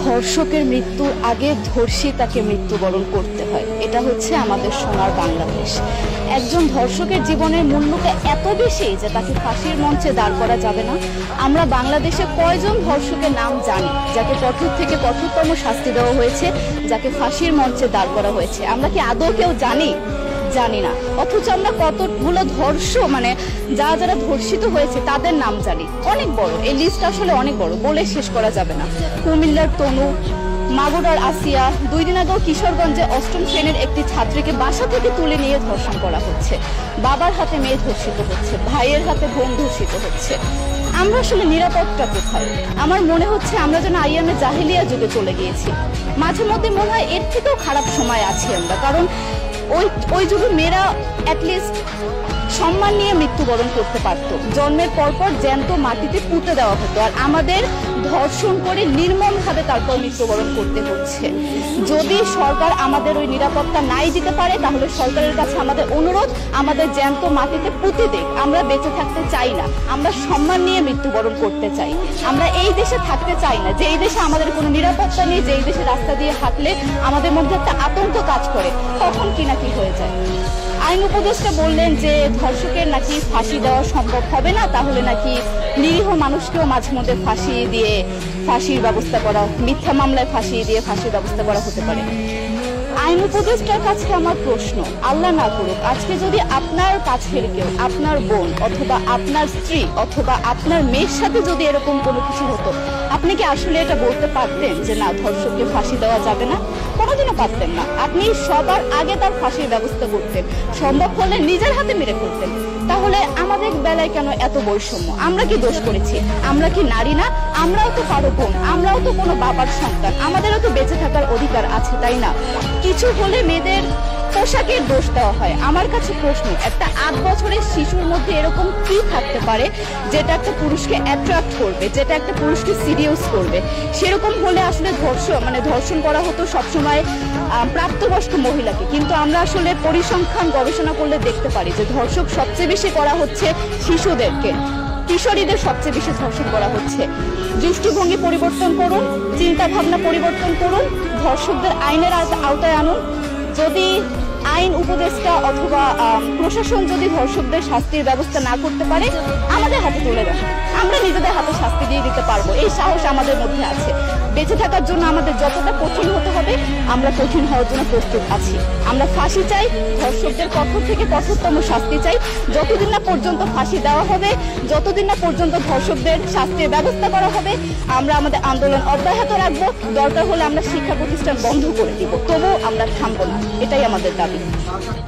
ধর্ষকের মৃত্যুর আগে ধর্ষী তাকে মৃত্যুবরণ করতে হয়। এটা হচ্ছে আমাদের সোনার বাংলাদেশ। একজন ধর্ষকের জীবনের মূল্যটা এত বেশি যে তাকে ফাঁসির মঞ্চে দাঁড় করা যাবে না। আমরা বাংলাদেশে কয়জন ধর্ষকের নাম জানি যাকে কঠোর থেকে কঠোরতম শাস্তি দেওয়া হয়েছে, যাকে ফাঁসির মঞ্চে দাঁড় করা হয়েছে? আমরা কি আদৌ কেউ জানি? জানি না। অথচ আমরা কতগুলো যারা ধর্ষিত হয়েছে তাদের নাম জানি। অনেক বড় এই লিস্ট, আসলে অনেক বড়, বলে শেষ করা যাবে না। কুমিল্লার তনু, মাগুরার আসিয়া, 2 দিন আগেও কিশোরগঞ্জে 8ম শ্রেণীর একটি ছাত্রীকে বাসা থেকে তুলে নিয়ে ধর্ষণ করা হচ্ছে। বাবার হাতে মেয়ে ধর্ষিত হচ্ছে, ভাইয়ের হাতে বোন ধর্ষিত হচ্ছে। আমরা আসলে নিরাপত্তা কোথায়? আমার মনে হচ্ছে আমরা যেন আইয়ামে জাহেলিয়া যুগে চলে গিয়েছি। মাঝে মধ্যে মনে হয় এর থেকেও খারাপ সময় আছি আমরা, কারণ ওই যুগে মেয়েরা অ্যাটলিস্ট সম্মান নিয়ে মৃত্যুবরণ করতে পারত। জন্মের পরপর জ্যান্ত মাটিতে পুঁতে দেওয়া হতো, আর আমাদের ধর্ষণ করে নির্মমভাবে তারপর মৃত্যুবরণ করতে হচ্ছে। যদি সরকার আমাদের ওই নিরাপত্তা নাই দিতে পারে, তাহলে সরকারের কাছে আমাদের অনুরোধ, আমাদের জ্যান্ত মাটিতে পুঁতে দিক। আমরা বেঁচে থাকতে চাই না, আমরা সম্মান নিয়ে মৃত্যুবরণ করতে চাই। আমরা এই দেশে থাকতে চাই না যে এই দেশে আমাদের কোনো নিরাপত্তা নেই, যে এই দেশে রাস্তা দিয়ে হাঁটলে আমাদের মধ্যে একটা আতঙ্ক কাজ করে, কখন কি না কি হয়ে যায়। আইন উপদেষ্টা বললেন যে ধর্ষকের নাকি ফাঁসি দেওয়া সম্ভব হবে না, তাহলে নাকি নিরীহ মানুষকেও মাঝে মধ্যে ফাঁসির ব্যবস্থা করা, মিথ্যা মামলায় ফাঁসিয়ে দিয়ে ফাঁসির ব্যবস্থা করা হতে পারে। আইন উপদেষ্টার কাছে আমার প্রশ্ন, আল্লাহ না করুক আজকে যদি আপনার কাছের কেউ, আপনার বোন অথবা আপনার স্ত্রী অথবা আপনার মেয়ের সাথে যদি এরকম কোনো কিছু হতো, আপনি কি আসলে এটা বলতে পারতেন যে না, ধর্ষককে ফাঁসি দেওয়া যাবে না? কোনোদিনও পারতেন না। আপনি সবার আগে তার ফাঁসির ব্যবস্থা করতেন, সম্ভব হলে নিজের হাতে মেরে ফেলতেন। তাহলে আমাদের বেলায় কেন এত বৈষম্য? আমরা কি দোষ করেছি? আমরা কি নারী না? আমরাও তো কারো বোন, আমরাও তো কোনো বাবার সন্তান, আমাদেরও তো বেঁচে থাকার অধিকার আছে, তাই না? কিছু হলে মেয়েদের পোশাকের দোষ দেওয়া হয়। আমার কাছে প্রশ্ন, একটা 8 বছরের শিশুর মধ্যে এরকম কি থাকতে পারে যেটা একটা পুরুষকে অ্যাট্রাক্ট করবে, যেটা একটা পুরুষকে সিরিয়াস করবে? সেরকম হলে আসলে ধর্ষণ করা হতো সবসময় প্রাপ্তবয়স্ক মহিলাকে। কিন্তু আমরা আসলে পরিসংখ্যান গবেষণা করলে দেখতে পারি যে ধর্ষক সবচেয়ে বেশি করা হচ্ছে শিশুদেরকে, কিশোরীদের সবচেয়ে বেশি ধর্ষণ করা হচ্ছে। দৃষ্টিভঙ্গি পরিবর্তন করুন, চিন্তা ভাবনা পরিবর্তন করুন, ধর্ষকদের আইনের আওতায় আনুন। যদি আইন উপদেষ্টা অথবা প্রশাসন যদি ধর্ষকদের শাস্তির ব্যবস্থা না করতে পারে, আমাদের হাতে তুলে দেন, আমরা নিজেদের হাতে শাস্তি দিয়ে দিতে পারবো। এই সাহস আমাদের মধ্যে আছে। বেঁচে থাকার জন্য আমাদের যতটা কঠিন হতে হবে, আমরা কঠিন হওয়ার জন্য প্রস্তুত আছি। আমরা ফাঁসি চাই, ধর্ষকদের কঠোর থেকে কঠোরতম শাস্তি চাই। যতদিন না পর্যন্ত ফাঁসি দেওয়া হবে, যতদিন না পর্যন্ত ধর্ষকদের শাস্তির ব্যবস্থা করা হবে, আমরা আমাদের আন্দোলন অব্যাহত রাখবো। দরকার হলে আমরা শিক্ষা প্রতিষ্ঠান বন্ধ করে দিব, তবুও আমরা থামবো না। এটাই আমাদের দাবি।